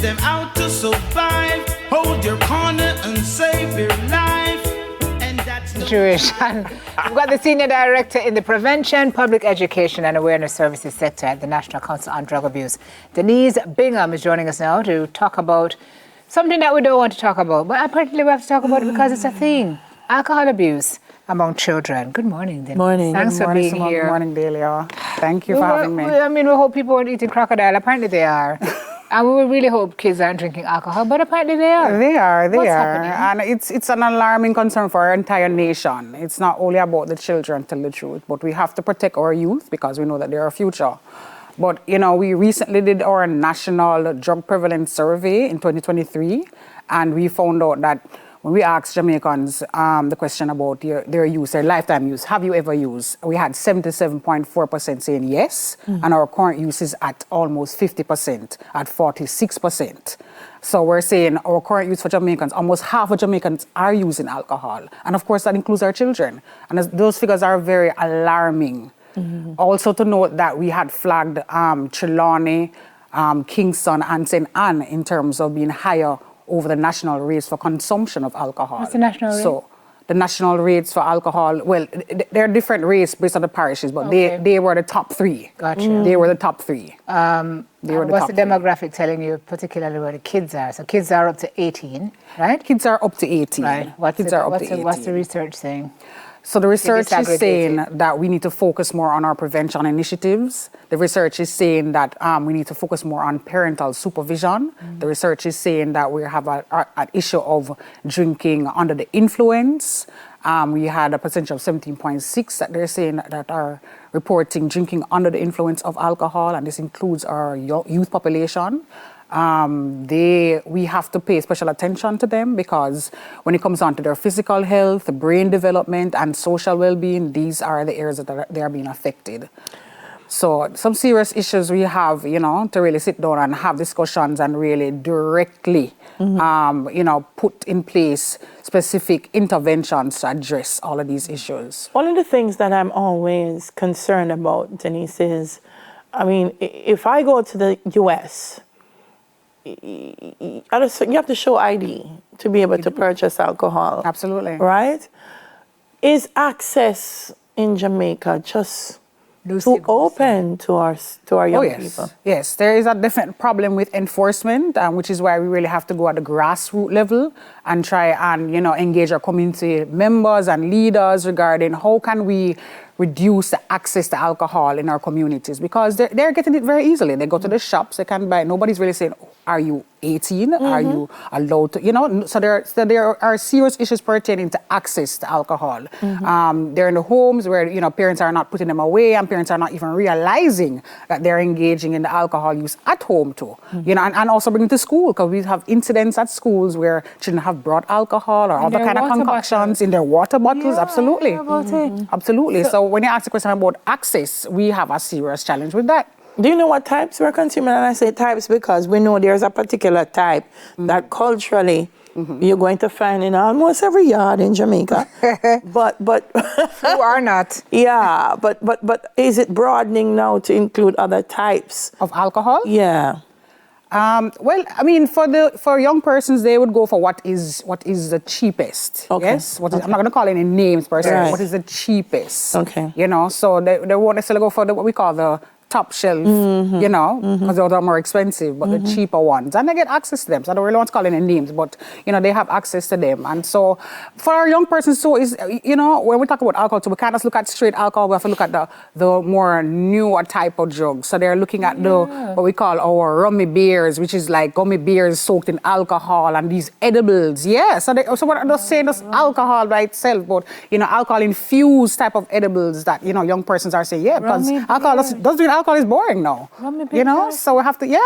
them how to survive. Hold your corner and save your life. And that's situation. We've got the Senior Director in the Prevention, Public Education and Awareness Services sector at the National Council on Drug Abuse. Denise Bingham is joining us now to talk about something that we don't want to talk about, but apparently we have to talk about it because it's a thing. Alcohol abuse among children. Good morning, Denise. Morning. Thanks for being here. Good morning, Delia. Thank you for having me. I mean, we hope people aren't eating crocodile. Apparently they are. And we really hope kids aren't drinking alcohol, but apparently they are. They are. What's happening? And it's an alarming concern for our entire nation. It's not only about the children, to tell the truth, but we have to protect our youth because we know that they're our future. But, you know, we recently did our national drug prevalence survey in 2023, and we found out that when we asked Jamaicans the question about their use, their lifetime use, have you ever used? We had 77.4% saying yes, and our current use is at almost 50%, at 46%. So we're saying our current use for Jamaicans, almost half of Jamaicans are using alcohol. And of course, that includes our children. And those figures are very alarming. Also to note that we had flagged Trelawney, Kingston, and St. Anne in terms of being higher over the national rates for consumption of alcohol. What's the national rate? So the national rates for alcohol, well, there are different rates based on the parishes, but they were the top three. Gotcha. They were the top three. What's the demographic telling you, particularly where the kids are? So kids are up to 18, right? Kids are up to 18. Right. What's the research saying? So the research is saying that we need to focus more on our prevention initiatives. The research is saying that we need to focus more on parental supervision. The research is saying that we have an issue of drinking under the influence. We had a percentage of 17.6 that they're saying that are reporting drinking under the influence of alcohol, and this includes our youth population. We have to pay special attention to them because when it comes on to their physical health, brain development, and social well-being, these are the areas that they are being affected. So some serious issues we have, to really sit down and have discussions and really directly, put in place specific interventions to address all of these issues. One of the things that I'm always concerned about, Denise, is, if I go to the U.S., you have to show ID to be able to purchase alcohol. Absolutely. Right? Is access in Jamaica just too open to our young people? Yes, there is a definite problem with enforcement, which is why we really have to go at the grassroots level and try and, engage our community members and leaders regarding how can we reduce the access to alcohol in our communities, because they're getting it very easily. They go to the shops, they can buy. Nobody's really saying, are you 18? Are you allowed to, so there are serious issues pertaining to access to alcohol. They're in the homes where, parents are not putting them away and parents are not even realizing that they're engaging in the alcohol use at home too. And also bringing to school, because we have incidents at schools where children have brought alcohol or other kind of concoctions in their water bottles. Absolutely. Absolutely. So when you ask the question about access, we have a serious challenge with that. Do you know what types we're consuming? And I say types because we know there's a particular type that culturally you're going to find in almost every yard in Jamaica. but who are not? Yeah, but is it broadening now to include other types of alcohol? Yeah. For young persons, they would go for what is the cheapest. Okay. Yes. I'm not going to call any names per se. Right. What is the cheapest? Okay. So they won't necessarily go for what we call the top shelf, because those are more expensive, but the cheaper ones. And they get access to them. So I don't really want to call any names, but, they have access to them. And so for our young persons, so is, when we talk about alcohol, so we can't just look at straight alcohol. We have to look at the more newer type of drugs. So they're looking at what we call our rummy beers, which is like gummy beers soaked in alcohol and these edibles. Yeah. So we're not just saying just alcohol by itself, but, alcohol infused type of edibles that, young persons are saying, because alcohol doesn't alcohol is boring now. So we have to,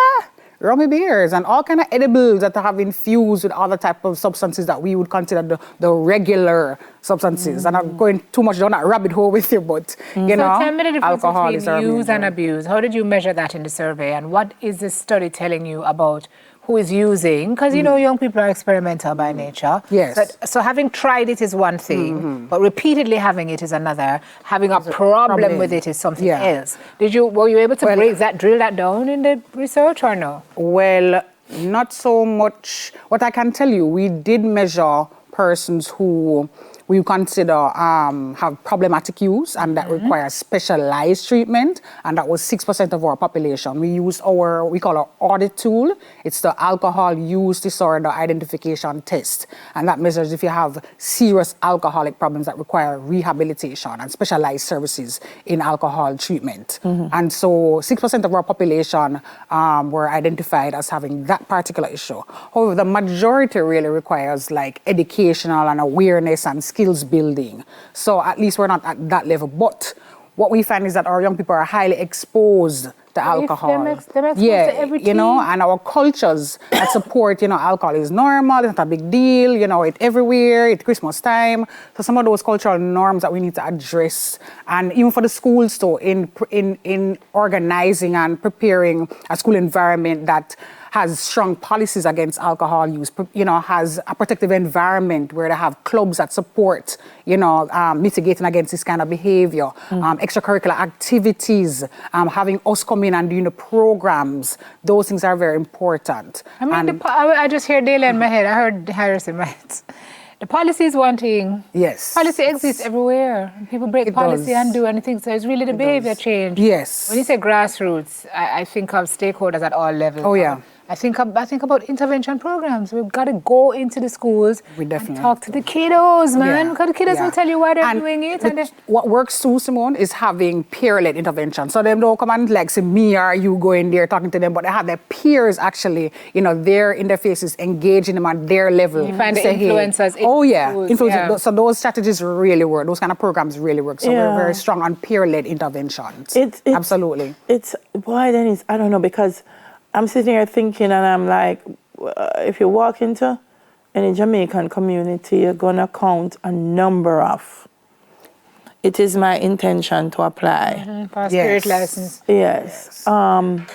rummy beers and all kind of edibles that have infused with other type of substances that we would consider the regular substances. And I'm going too much down that rabbit hole with you, but, so tell me the difference alcohol between use and abuse. How did you measure that in the survey? And what is the study telling you about who is using, because young people are experimental by nature. Yes. So having tried it is one thing, but repeatedly having it is another. Having a problem with it is something else. Were you able to drill that down in the research or no? Well, Not so much. What I can tell you, we did measure persons who we consider have problematic use and that requires specialized treatment, and that was 6% of our population. We use we call our audit tool. It's the alcohol use disorder identification test, and that measures if you have serious alcoholic problems that require rehabilitation and specialized services in alcohol treatment. And so 6% of our population were identified as having that particular issue. However, the majority really requires like educational and awareness and skills building. So at least we're not at that level. But what we find is that our young people are highly exposed to alcohol. They're exposed to everything. You know, and our cultures that support, you know, alcohol is normal, it's not a big deal, you know, it's everywhere, it's Christmas time. So some of those cultural norms that we need to address, and even for the schools too, in organizing and preparing a school environment that has strong policies against alcohol use, you know, has a protective environment where they have clubs that support, you know, mitigating against this kind of behavior, extracurricular activities, having us come in and doing the programs. Those things are very important. I mean, I just hear Dale in my head. I heard Harris in my head. The policy is one thing. Yes. Policy exists everywhere. People break policy and do anything. So it's really the behavior change. Yes. When you say grassroots, I think of stakeholders at all levels. Oh, yeah. I think about intervention programs. We've got to go into the schools and talk to the kiddos, man. Because the kiddos will tell you why they're doing it. What works too, Simone, is having peer-led intervention. So they don't come and like say me or you going there talking to them, but they have their peers actually, you know, their interfaces engaging them at their level. You find the influencers. Influencers. So those strategies really work. Those kind of programs really work. So we're very strong on peer-led interventions. Absolutely. Boy, Denise, I don't know, because I'm sitting here thinking, and I'm like, if you walk into any Jamaican community, you're going to count a number of. It is my intention to apply. For a spirit license. Yes. And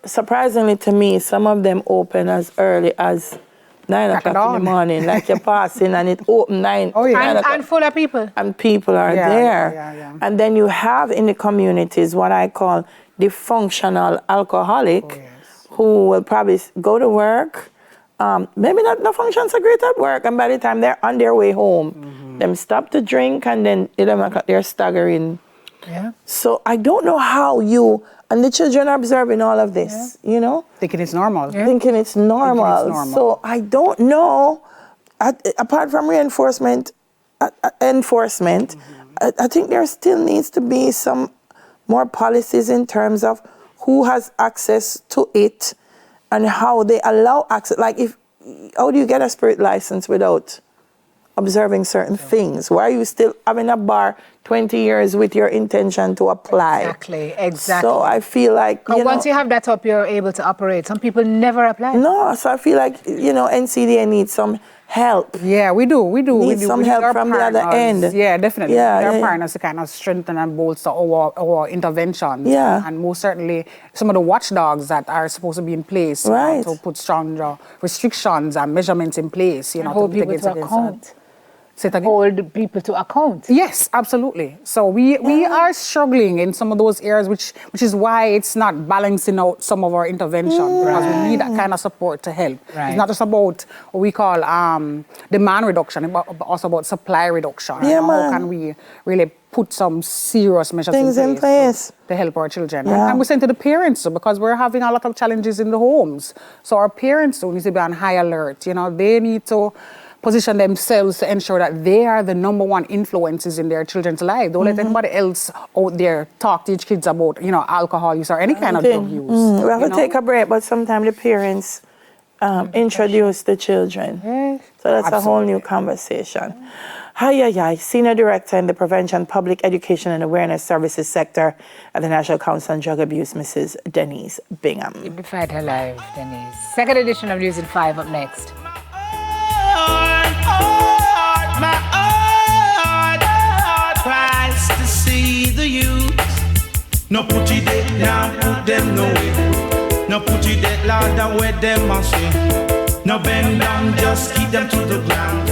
surprisingly to me, some of them open as early as 9 o'clock in the morning. Like you're passing and it open 9. Oh, yeah. And full of people. And people are there. Yeah. And then you have in the communities what I call the functional alcoholic who will probably go to work, maybe not the functions are great at work, and by the time they're on their way home, them stop to drink, and then 11 o'clock they're staggering. Yeah. So I don't know how you, and the children are observing all of this, you know? Thinking it's normal. Thinking it's normal. So I don't know, apart from enforcement, I think there still needs to be some more policies in terms of who has access to it and how they allow access. Like, how do you get a spirit license without observing certain things? Why are you still having a bar 20 years with your intention to apply? Exactly. So I feel like, once you have that up, you're able to operate. Some people never apply. No, so I feel like, NCDA needs some help. Yeah, we do. We need some help from the other end. Yeah, definitely. Our partners to kind of strengthen and bolster our interventions. Yeah. And most certainly some of the watchdogs that are supposed to be in place to put strong restrictions and measurements in place, and hold people to account. Hold people to account. Yes, absolutely. So we are struggling in some of those areas, which is why it's not balancing out some of our intervention, because we need that kind of support to help. Right. It's not just about what we call demand reduction, but also about supply reduction. Yeah, how can we really put some serious measures in place to help our children? And we send to the parents too, because we're having a lot of challenges in the homes. So our parents too need to be on high alert. They need to position themselves to ensure that they are the number one influences in their children's life. Don't let anybody else out there talk to kids about, alcohol use or any kind of drug use. We have to take a break, but sometimes the parents introduce the children. Yes. So that's a whole new conversation. Senior Director in the Prevention, Public Education and Awareness Services sector at the National Council on Drug Abuse, Mrs. Denise Bingham. You defied her life, Denise. Second edition of News in 5 up next. My heart cries to see the youth. No put it there, now put them nowhere. No put it there, Lord, and where them must say. No bend down, just keep them to the ground.